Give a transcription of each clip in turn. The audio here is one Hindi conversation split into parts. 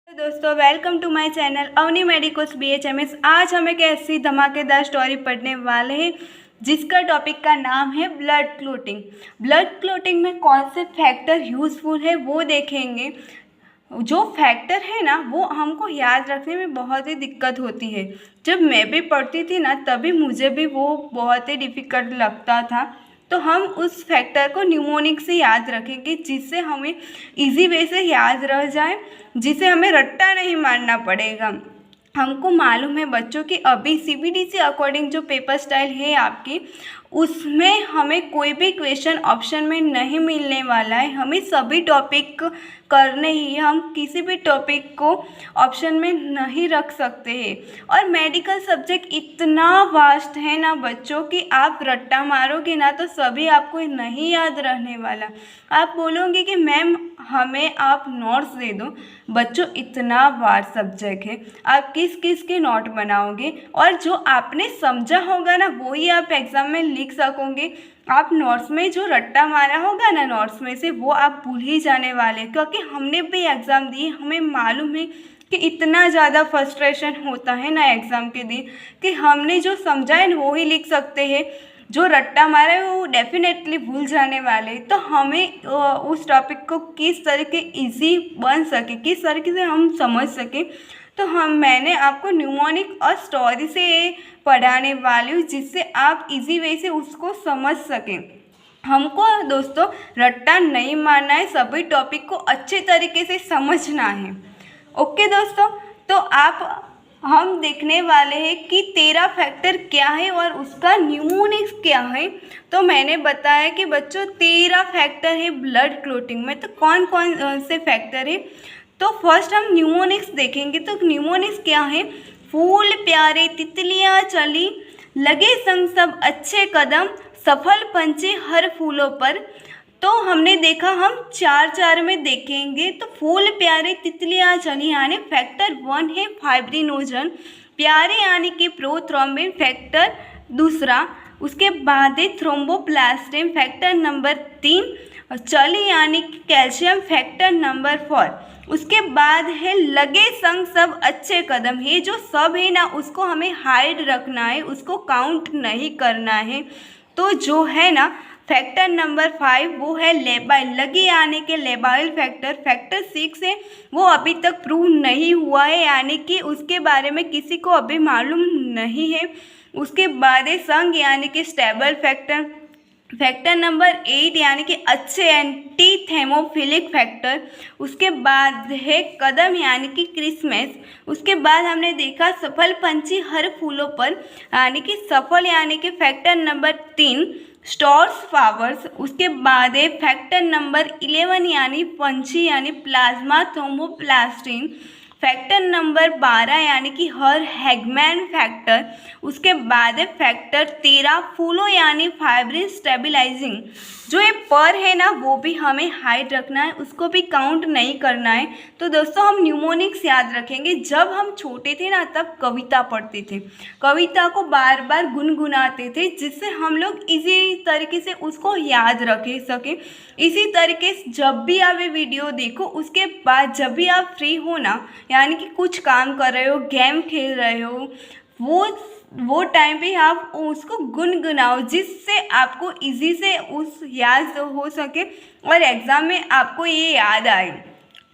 दोस्तों welcome to my channel Avani medicos BHMS। आज हम एक ऐसी धमाकेदार स्टोरी पढ़ने वाले हैं जिसका टॉपिक का नाम है ब्लड क्लॉटिंग। ब्लड क्लॉटिंग में कौन से फैक्टर यूज़फुल है वो देखेंगे। जो फैक्टर है ना वो हमको याद रखने में बहुत ही दिक्कत होती है। जब मैं भी पढ़ती थी ना तभी मुझे भी वो बहुत ही डिफ़िकल्ट लगता था। तो हम उस फैक्टर को न्यूमोनिक से याद रखेंगे जिससे हमें इजी वे से याद रह जाए, जिसे हमें रट्टा नहीं मारना पड़ेगा। हमको मालूम है बच्चों कि अभी CBDC अकॉर्डिंग जो पेपर स्टाइल है आपकी, उसमें हमें कोई भी क्वेश्चन ऑप्शन में नहीं मिलने वाला है। हमें सभी टॉपिक करने ही, हम किसी भी टॉपिक को ऑप्शन में नहीं रख सकते हैं। और मेडिकल सब्जेक्ट इतना वास्ट है ना बच्चों कि आप रट्टा मारोगे ना तो सभी आपको नहीं याद रहने वाला। आप बोलोगे कि मैम हमें आप नोट्स दे दो। बच्चों इतना वास्ट सब्जेक्ट है, आप किस किस के नोट बनाओगे और जो आपने समझा होगा ना वही आप एग्ज़ाम में लिख सकोगे। आप नोट्स में जो रट्टा मारा होगा ना नोट्स में से वो आप भूल ही जाने वाले, क्योंकि हमने भी एग्ज़ाम दी, हमें मालूम है कि इतना ज़्यादा फ्रस्ट्रेशन होता है ना एग्ज़ाम के दिन कि हमने जो समझा है वो ही लिख सकते हैं, जो रट्टा मारा है वो डेफिनेटली भूल जाने वाले। तो हमें उस टॉपिक को किस तरीके इजी बन सके, किस तरीके से हम समझ सकें, तो मैंने आपको न्यूमोनिक और स्टोरी से पढ़ाने वाली हूँ जिससे आप इजी वे से उसको समझ सकें। हमको दोस्तों रट्टा नहीं मारना है, सभी टॉपिक को अच्छे तरीके से समझना है। ओके दोस्तों, तो हम देखने वाले हैं कि 13 फैक्टर क्या है और उसका न्यूमोनिक्स क्या है। तो मैंने बताया कि बच्चों 13 फैक्टर है ब्लड क्लॉटिंग में। तो कौन कौन से फैक्टर है, तो फर्स्ट हम न्यूमोनिक्स देखेंगे। तो न्यूमोनिक्स क्या है? फूल प्यारे तितलियाँ चली, लगे संग सब अच्छे कदम, सफल पंछी हर फूलों पर। तो हमने देखा, हम चार में देखेंगे। तो फूल प्यारे तितलियाँ चली यानी फैक्टर 1 है फाइब्रिनोजन, प्यारे यानी कि प्रोथ्रोम्बिन फैक्टर दूसरा। उसके बाद है थ्रोम्बोप्लास्टिन फैक्टर नंबर 3, और चली यानी कि कैल्शियम फैक्टर नंबर 4। उसके बाद है लगे संग सब अच्छे कदम। ये जो सब है ना उसको हमें हाइड रखना है, उसको काउंट नहीं करना है। तो जो है ना फैक्टर नंबर 5 वो है लेबाइल, लगे आने के लेबाइल फैक्टर। फैक्टर 6 है, वो अभी तक प्रूव नहीं हुआ है, यानी कि उसके बारे में किसी को अभी मालूम नहीं है। उसके बाद है संग यानी कि स्टेबल फैक्टर। फैक्टर नंबर 8 यानी कि अच्छे एंटी थेमोफिलिक फैक्टर। उसके बाद है कदम यानी कि क्रिसमस। उसके बाद हमने देखा सफल पंछी हर फूलों पर यानी कि सफल यानी कि फैक्टर नंबर 3 स्टोर्स फ्लावर्स। उसके बाद है फैक्टर नंबर 11 यानी पंछी यानी प्लाज्मा थ्रोम्बोप्लास्टिन। फैक्टर नंबर 12 यानी कि हर हैगमैन फैक्टर। उसके बाद है फैक्टर 13 फूलों यानी फाइब्रिन स्टेबलाइजिंग। जो ये पर है ना वो भी हमें हाइड रखना है, उसको भी काउंट नहीं करना है। तो दोस्तों हम न्यूमोनिक्स याद रखेंगे। जब हम छोटे थे ना तब कविता पढ़ते थे, कविता को बार बार गुनगुनाते थे जिससे हम लोग इजी तरीके से उसको याद रख सकें। इसी तरीके से जब भी आप ये वीडियो देखो उसके बाद जब भी आप फ्री हो ना, यानी कि कुछ काम कर रहे हो, गेम खेल रहे हो, वो टाइम पे आप उसको गुनगुनाओ जिससे आपको इजी से उस याद हो सके और एग्ज़ाम में आपको ये याद आए।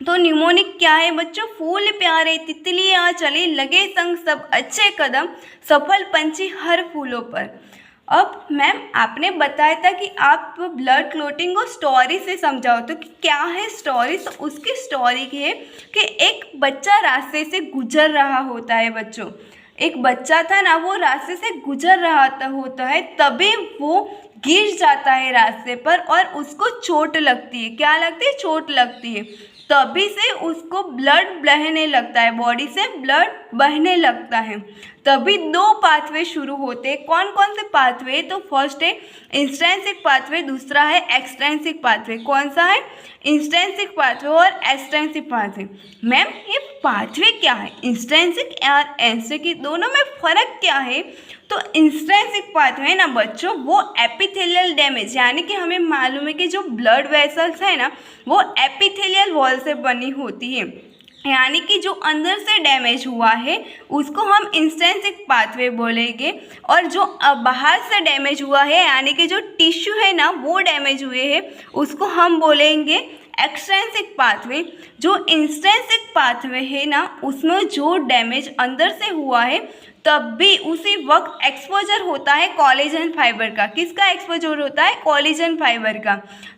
तो न्यूमोनिक क्या है बच्चों? फूल प्यारे तितलियाँ चली, लगे संग सब अच्छे कदम, सफल पंछी हर फूलों पर। अब मैम आपने बताया था कि आप ब्लड क्लॉटिंग को स्टोरी से समझाओ, तो क्या है स्टोरी? तो उसकी स्टोरी है कि एक बच्चा रास्ते से गुजर रहा होता है। बच्चों एक बच्चा था ना, वो रास्ते से गुजर रहा होता है, तभी वो गिर जाता है रास्ते पर और उसको चोट लगती है। क्या लगती है? चोट लगती है। तभी से उसको ब्लड बहने लगता है, बॉडी से ब्लड बहने लगता है। तभी 2 पाथवे शुरू होते हैं। कौन कौन से पाथवे? तो फर्स्ट है इंस्ट्रिंसिक पाथवे, दूसरा है एक्सट्रिंसिक पाथवे। कौन सा है? इंस्ट्रिंसिक पाथवे और एक्सट्रिंसिक पाथवे। मैम ये पाथवे क्या है? इंस्ट्रिंसिक और एक्सट्रिंसिक दोनों में फ़र्क क्या है? तो इंस्ट्रिंसिक पाथवे है ना बच्चों, वो एपिथेलियल डैमेज, यानी कि हमें मालूम है कि जो ब्लड वेसल्स है ना वो एपिथेलियल वॉल से बनी होती है। यानी कि जो अंदर से डैमेज हुआ है उसको हम इंट्रिंसिक पाथवे बोलेंगे, और जो बाहर से डैमेज हुआ है यानी कि जो टिश्यू है ना वो डैमेज हुए हैं उसको हम बोलेंगे एक्सट्रिंसिक पाथवे। जो इंट्रिंसिक पाथवे है ना उसमें जो डैमेज अंदर से हुआ है तब भी उसी वक्त एक्सपोजर होता है कोलेजन फाइबर का। किसका एक्सपोजर होता है? कोलेजन फाइबर का।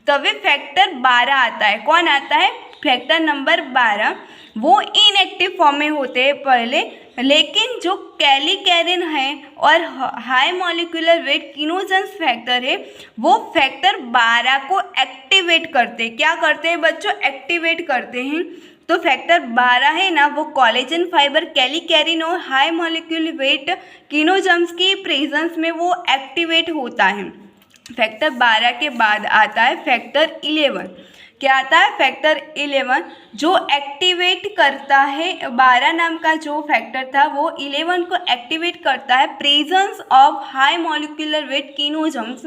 तभी फैक्टर 12 आता है। कौन आता है? Factor number 12। वो इनएक्टिव फॉर्म में होते हैं पहले, लेकिन जो कैलिकैरिन है और हाई मॉलिक्यूलर वेट किनोजेंस फैक्टर है वो फैक्टर 12 को एक्टिवेट करते हैं। क्या करते हैं बच्चों? एक्टिवेट करते हैं। तो फैक्टर 12 है ना वो कोलेजन फाइबर, कैलिकैरिन और हाई मॉलिक्यूलर वेट किनोजेंस की प्रेजेंस में वो एक्टिवेट होता है। फैक्टर 12 के बाद आता है फैक्टर 11। क्या आता है? फैक्टर 11 जो एक्टिवेट करता है, 12 नाम का जो फैक्टर था वो 11 को एक्टिवेट करता है presence of high molecular weight kininogens.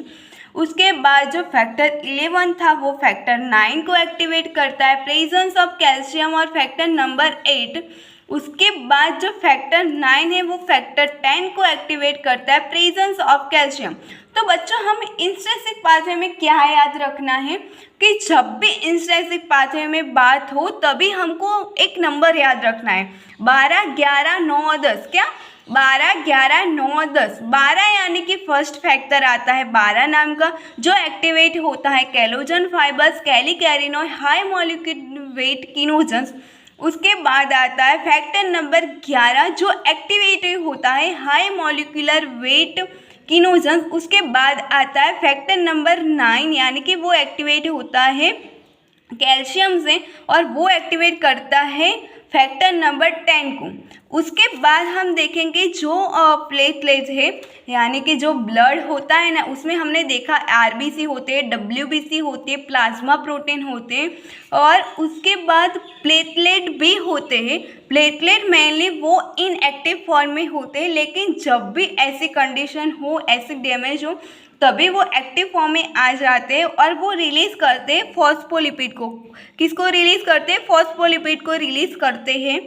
उसके बाद जो फैक्टर 11 था वो फैक्टर 9 को एक्टिवेट करता है प्रेजेंस ऑफ कैल्शियम और फैक्टर नंबर 8। उसके बाद जो फैक्टर 9 है वो फैक्टर 10 को एक्टिवेट करता है प्रेजेंस ऑफ कैल्शियम। तो बच्चों हम इंट्रिंसिक पाथवे में क्या याद रखना है कि जब भी इंट्रिंसिक पाथवे में बात हो तभी हमको एक नंबर याद रखना है, 12, 11, 9, 10। क्या? 12, 11, 9, 10। 12 यानी कि फर्स्ट फैक्टर आता है 12 नाम का जो एक्टिवेट होता है कोलेजन फाइबर्स, कैलिकैरिन और हाई मॉलिक्यूलर वेट किनोजेंस। उसके बाद आता है फैक्टर नंबर 11 जो एक्टिवेट होता है हाई मॉलिक्यूलर वेट किनोजेंस। उसके बाद आता है फैक्टर नंबर 9 यानी कि वो एक्टिवेट होता है कैल्शियम से और वो एक्टिवेट करता है फैक्टर नंबर 10 को। उसके बाद हम देखेंगे जो प्लेटलेट है यानी कि जो ब्लड होता है ना उसमें हमने देखा आरबीसी होते हैं, डब्ल्यूबीसी होती है, प्लाज्मा प्रोटीन होते हैं और उसके बाद प्लेटलेट भी होते हैं। प्लेटलेट मेनली वो इनएक्टिव फॉर्म में होते हैं, लेकिन जब भी ऐसी कंडीशन हो, ऐसी डैमेज हो तभी वो एक्टिव फॉर्म में आ जाते हैं और वो रिलीज़ करते हैं फॉस्फोलिपिड को। किसको रिलीज़ करते हैं? फॉस्फोलिपिड को रिलीज़ करते हैं।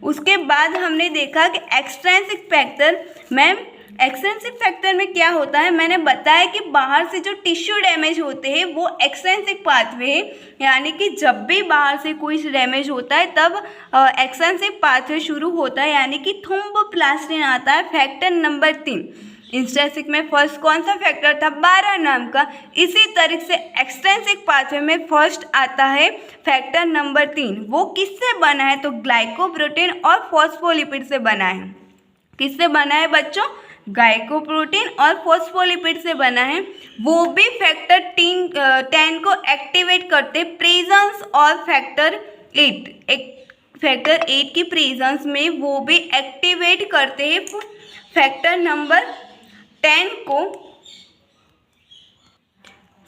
उसके बाद हमने देखा कि extrinsic factor. Ma'am extrinsic factor में क्या होता है? मैंने बताया कि बाहर से जो टिश्यू डैमेज होते हैं वो एक्सट्रिंसिक पाथवे है, यानी कि जब भी बाहर से कोई डैमेज होता है तब एक्सट्रिंसिक पाथवे शुरू होता है, यानी कि थ्रोम्बोप्लास्टिन आता है फैक्टर नंबर 3। इंट्रिंसिक में फर्स्ट कौन सा फैक्टर था? 12 नाम का। इसी तरह से एक्सट्रिंसिक पाथवे में फर्स्ट आता है फैक्टर नंबर 3। वो किससे बना है? तो ग्लाइकोप्रोटीन और फॉस्फोलिपिड से बना है। किससे बना है बच्चों? ग्लाइकोप्रोटीन और फॉस्फोलिपिड से बना है। वो भी फैक्टर 10 को एक्टिवेट करते प्रेजेंस और फैक्टर 8 फैक्टर 8 की प्रेजेंस में वो भी एक्टिवेट करते हैं फैक्टर नंबर 10 को।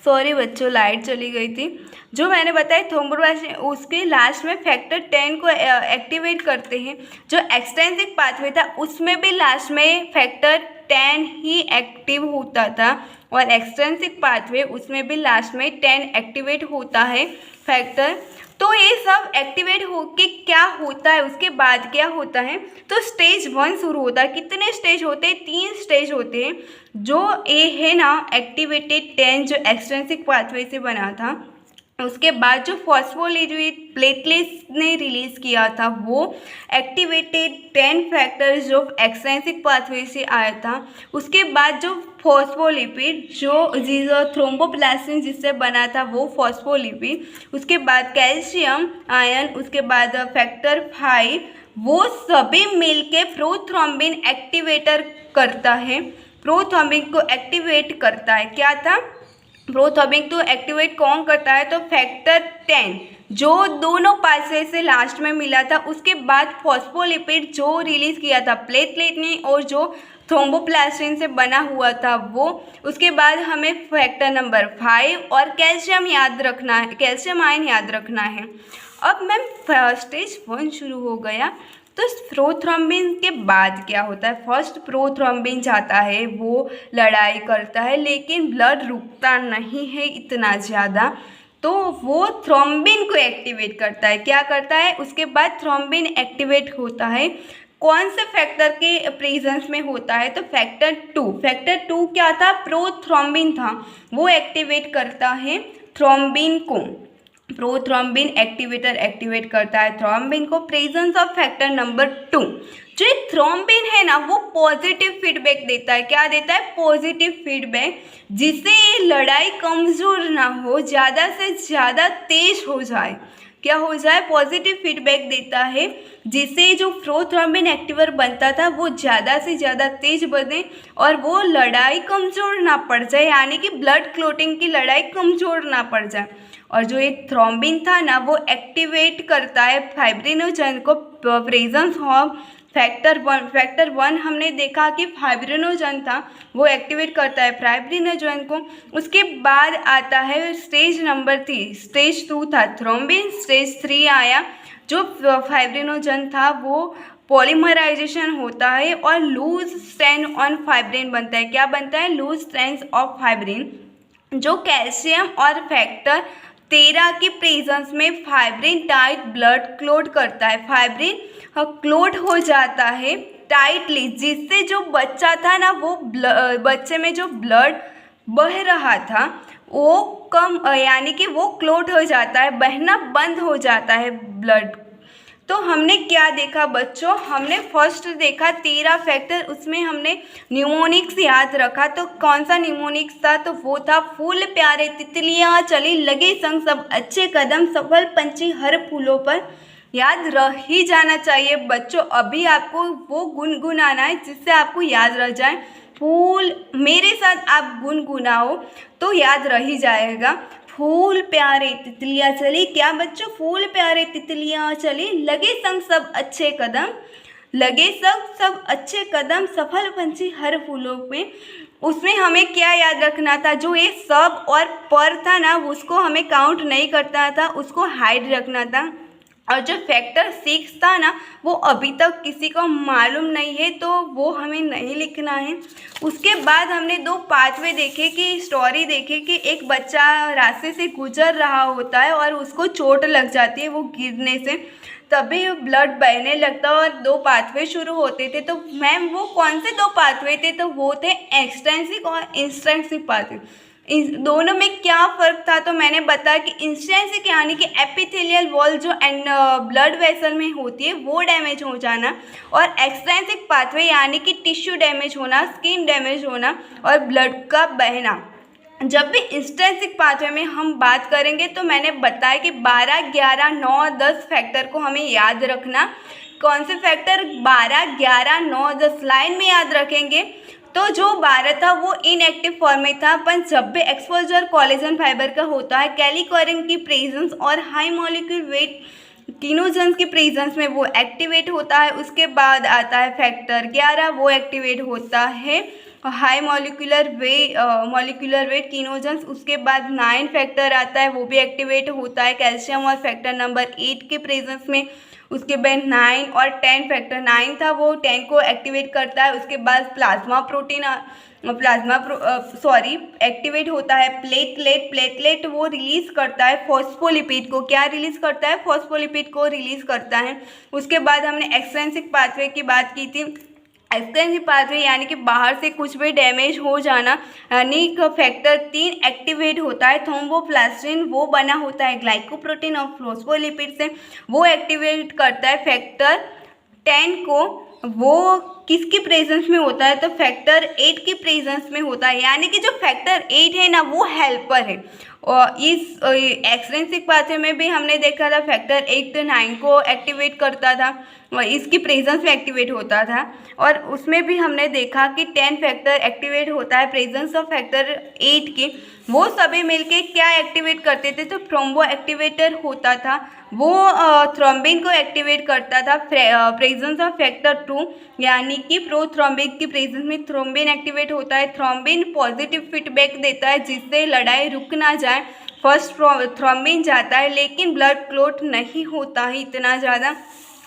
सॉरी बच्चों लाइट चली गई थी। जो मैंने बताया थ्रोम्बोप्लास्टिन उसके लास्ट में फैक्टर 10 को एक्टिवेट करते हैं। जो एक्सट्रिंसिक पाथवे था उसमें भी लास्ट में फैक्टर 10 ही एक्टिव होता था और एक्सट्रिंसिक पाथवे उसमें भी लास्ट में 10 एक्टिवेट होता है फैक्टर। तो ये सब एक्टिवेट होके क्या होता है, उसके बाद क्या होता है? तो स्टेज 1 शुरू होता है। कितने स्टेज होते हैं? 3 स्टेज होते हैं। जो ए है ना एक्टिवेटेड 10 जो एक्सट्रिंसिक पाथवे से बना था, उसके बाद जो फॉस्फोलिपिड प्लेटलेट्स ने रिलीज़ किया था वो एक्टिवेटेड 10 फैक्टर्स जो एक्सट्रिंसिक पाथवे से आया था। उसके बाद जो फॉस्फोलिपिड जो थ्रोम्बोप्लास्टिन जिससे बना था वो फॉस्फोलिपिड, उसके बाद कैल्शियम आयन, उसके बाद फैक्टर 5, वो सभी मिलके प्रोथ्रोम्बिन एक्टिवेटर करता है। प्रोथ्रोम्बिन को एक्टिवेट करता है। क्या था? प्रोथ्रोम्बिन तो एक्टिवेट कौन करता है? तो फैक्टर 10 जो दोनों पाथवे से लास्ट में मिला था। उसके बाद फॉस्फोलिपिड जो रिलीज़ किया था प्लेटलेट ने और जो थ्रोम्बोप्लास्टिन से बना हुआ था वो। उसके बाद हमें फैक्टर नंबर 5 और कैल्शियम याद रखना है, कैल्शियम आयन याद रखना है। अब मैम स्टेज 1 शुरू हो गया। तो प्रोथ्रोम्बिन के बाद क्या होता है? फर्स्ट प्रोथ्रोम्बिन जाता है, वो लड़ाई करता है, लेकिन ब्लड रुकता नहीं है इतना ज़्यादा। तो वो थ्रोम्बिन को एक्टिवेट करता है। क्या करता है? उसके बाद थ्रोम्बिन एक्टिवेट होता है। कौन से फैक्टर के प्रेजेंस में होता है? तो फैक्टर 2 क्या था? प्रोथ्रोम्बिन था। वो एक्टिवेट करता है थ्रोम्बिन को। प्रोथ्रोम्बिन एक्टिवेटर एक्टिवेट करता है थ्रोम्बिन को। प्रेजेंस ऑफ फैक्टर नंबर 2, जो ये थ्रोम्बिन है ना, वो पॉजिटिव फीडबैक देता है। क्या देता है? पॉजिटिव फीडबैक, जिससे ये लड़ाई कमज़ोर ना हो, ज़्यादा से ज़्यादा तेज हो जाए। क्या हो जाए? पॉजिटिव फीडबैक देता है, जिससे जो प्रोथ्रोम्बिन एक्टिवेटर बनता था वो ज़्यादा से ज़्यादा तेज बने और वो लड़ाई कमज़ोर ना पड़ जाए, यानी कि ब्लड क्लोटिंग की लड़ाई कमज़ोर ना पड़ जाए। और जो ये थ्रोम्बिन था ना, वो एक्टिवेट करता है फाइब्रिनोजन को। प्रेजेंस ऑफ फैक्टर 1 हमने देखा कि फाइब्रिनोजन था, वो एक्टिवेट करता है फाइब्रिनोजन को। उसके बाद आता है स्टेज नंबर 3। स्टेज 2 था थ्रोम्बिन, स्टेज 3 आया जो फाइब्रिनोजन था, वो पॉलीमराइजेशन होता है और लूज स्ट्रैंड ऑन फाइब्रिन बनता है। क्या बनता है? लूज स्ट्रैंड्स ऑफ फाइब्रिन, जो कैल्शियम और फैक्टर 13 के प्रेजेंस में फाइब्रिन टाइट ब्लड क्लोट करता है। फाइब्रिन क्लोट हो जाता है टाइटली, जिससे जो बच्चा था ना, वो बच्चे में जो ब्लड बह रहा था वो कम, यानी कि वो क्लोट हो जाता है, बहना बंद हो जाता है ब्लड। तो हमने क्या देखा बच्चों? हमने फर्स्ट देखा 13 फैक्टर, उसमें हमने न्यूमोनिक्स याद रखा। तो कौन सा न्यूमोनिक्स था? तो वो था फूल प्यारे तितलियाँ चली, लगे संग सब अच्छे कदम, सफल पंछी हर फूलों पर। याद रह ही जाना चाहिए बच्चों। अभी आपको वो गुनगुनाना है जिससे आपको याद रह जाए। फूल, मेरे साथ आप गुनगुनाओ तो याद रह ही जाएगा। फूल प्यारे तितलियाँ चली। क्या बच्चों? फूल प्यारे तितलियाँ चली, लगे संग सब अच्छे कदम, लगे सब अच्छे कदम, सफल पंछी हर फूलों पे। उसमें हमें क्या याद रखना था? जो ये सब और पर था ना, उसको हमें काउंट नहीं करना था, उसको हाइड रखना था। और जो फैक्टर 6 था ना, वो अभी तक किसी को मालूम नहीं है, तो वो हमें नहीं लिखना है। उसके बाद हमने 2 पाथवे देखे कि स्टोरी देखे कि एक बच्चा रास्ते से गुजर रहा होता है और उसको चोट लग जाती है वो गिरने से, तभी ब्लड बहने लगता है और 2 पाथवे शुरू होते थे। तो मैम वो कौन से 2 पाथवे थे? तो वो थे एक्सटेंसिव और इंस्टेंसिव पाथवे। इस दोनों में क्या फ़र्क था? तो मैंने बताया कि इंस्टेंसिव यानी कि एपिथेलियल वॉल जो ब्लड वेसल में होती है वो डैमेज हो जाना, और एक्सटेंसिव पाथवे यानी कि टिश्यू डैमेज होना, स्किन डैमेज होना और ब्लड का बहना। जब भी इंस्टेंसिव पाथवे में हम बात करेंगे तो मैंने बताया कि 12, 11, 9, 10 फैक्टर को हमें याद रखना। कौन से फैक्टर? 12, 11, 9, 10 लाइन में याद रखेंगे। तो जो 12 था वो इनएक्टिव फॉर्म में था, पर जब भी एक्सपोजर कोलेजन फाइबर का होता है, कैलिकोरिन की प्रेजेंस और हाई मॉलिक्यूल वेट कीनोजन्स के प्रेजेंस में वो एक्टिवेट होता है। उसके बाद आता है फैक्टर 11, वो एक्टिवेट होता है हाई मॉलिक्यूलर वेट कीनोजन्स। उसके बाद 9 फैक्टर आता है, वो भी एक्टिवेट होता है कैल्शियम और फैक्टर नंबर 8 के प्रेजेंस में। उसके बाद 9 और 10 फैक्टर 9 था, वो 10 को एक्टिवेट करता है। उसके बाद एक्टिवेट होता है प्लेटलेट वो रिलीज़ करता है फॉस्फोलिपिड को। क्या रिलीज़ करता है? फॉस्फोलिपिड को रिलीज़ करता है। उसके बाद हमने एक्सटेंसिव पाथवे की बात की थी। एक्सटेंसिव पाथवे यानी कि बाहर से कुछ भी डैमेज हो जाना, यानी फैक्टर 3 एक्टिवेट होता है। थ्रोम्बोप्लास्टिन वो बना होता है ग्लाइकोप्रोटीन और फॉस्फोलिपिड से, वो एक्टिवेट करता है फैक्टर 10 को। वो किसकी प्रेजेंस में होता है? तो फैक्टर 8 की प्रेजेंस में होता है, यानी कि जो फैक्टर 8 है ना, वो हेल्पर है। और इस एक्सटेंसिव पाथवे में भी हमने देखा था फैक्टर 8 9 को एक्टिवेट करता था, इसकी प्रेजेंस में एक्टिवेट होता था। और उसमें भी हमने देखा कि 10 फैक्टर एक्टिवेट होता है प्रेजेंस ऑफ फैक्टर 8 के। वो सभी मिलके क्या एक्टिवेट करते थे? तो थ्रोम्बो एक्टिवेटर होता था, वो थ्रोम्बिन को एक्टिवेट करता था प्रेजेंस ऑफ फैक्टर 2, यानी कि प्रोथ्रोम्बिन की प्रेजेंस में थ्रोम्बिन एक्टिवेट होता है। थ्रोम्बिन पॉजिटिव फीडबैक देता है, जिससे लड़ाई रुक ना जाए। फर्स्ट थ्रोम्बिन जाता है, लेकिन ब्लड क्लोट नहीं होता है इतना ज़्यादा।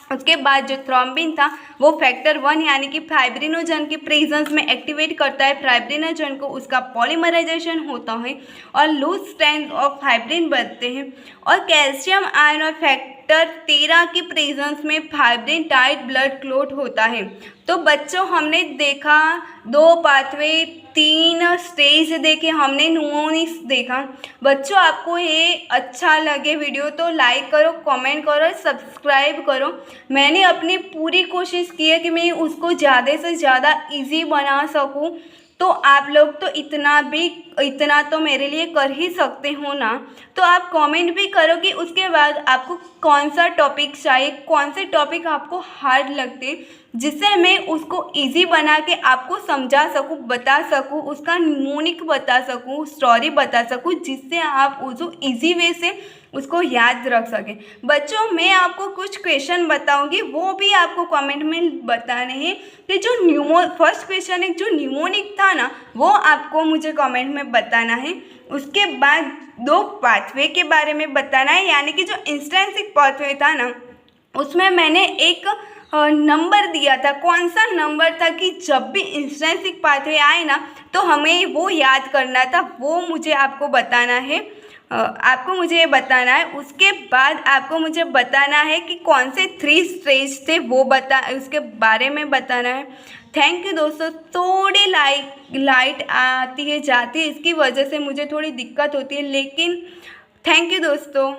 उसके बाद जो थ्रोम्बिन था वो फैक्टर 1 यानी कि फाइब्रिनोजन के प्रेजेंस में एक्टिवेट करता है फाइब्रिनोजन को, उसका पॉलीमराइजेशन होता है और लूज स्ट्रैंड्स ऑफ फाइब्रिन बनते हैं। और कैल्शियम आयन और फैक्टर 13 की प्रेजेंस में फाइब्रिन टाइट ब्लड क्लॉट होता है। तो बच्चों हमने देखा 2 पाथवे 3 स्टेज देखे, हमने न्यूमोनिक्स देखा। बच्चों आपको ये अच्छा लगे वीडियो तो लाइक करो, कमेंट करो, सब्सक्राइब करो। मैंने अपनी पूरी कोशिश की है कि मैं उसको ज़्यादा से ज़्यादा इजी बना सकूं, तो आप लोग तो इतना तो मेरे लिए कर ही सकते हो ना। तो आप कमेंट भी करो कि उसके बाद आपको कौन सा टॉपिक चाहिए, कौन से टॉपिक आपको हार्ड लगते, जिससे मैं उसको इजी बना के आपको समझा सकूं, बता सकूं, उसका न्यूमोनिक बता सकूं, स्टोरी बता सकूं, जिससे आप उसको इजी वे से उसको याद रख सकें। बच्चों मैं आपको कुछ क्वेश्चन बताऊंगी, वो भी आपको कमेंट में बताने हैं कि जो फर्स्ट क्वेश्चन है जो न्यूमोनिक था ना, वो आपको मुझे कमेंट में बताना है। उसके बाद 2 पाथवे के बारे में बताना है, यानी कि जो इंस्ट्रिंसिक पाथवे था ना, उसमें मैंने एक नंबर दिया था। कौन सा नंबर था कि जब भी इंस्ट्रिंसिक पाथवे आए ना तो हमें वो याद करना था, वो मुझे आपको बताना है। आपको मुझे ये बताना है। उसके बाद आपको मुझे बताना है कि कौन से 3 स्टेज थे वो उसके बारे में बताना है। थैंक यू दोस्तों। थोड़ी लाइट आती है जाती है, इसकी वजह से मुझे थोड़ी दिक्कत होती है, लेकिन थैंक यू दोस्तों।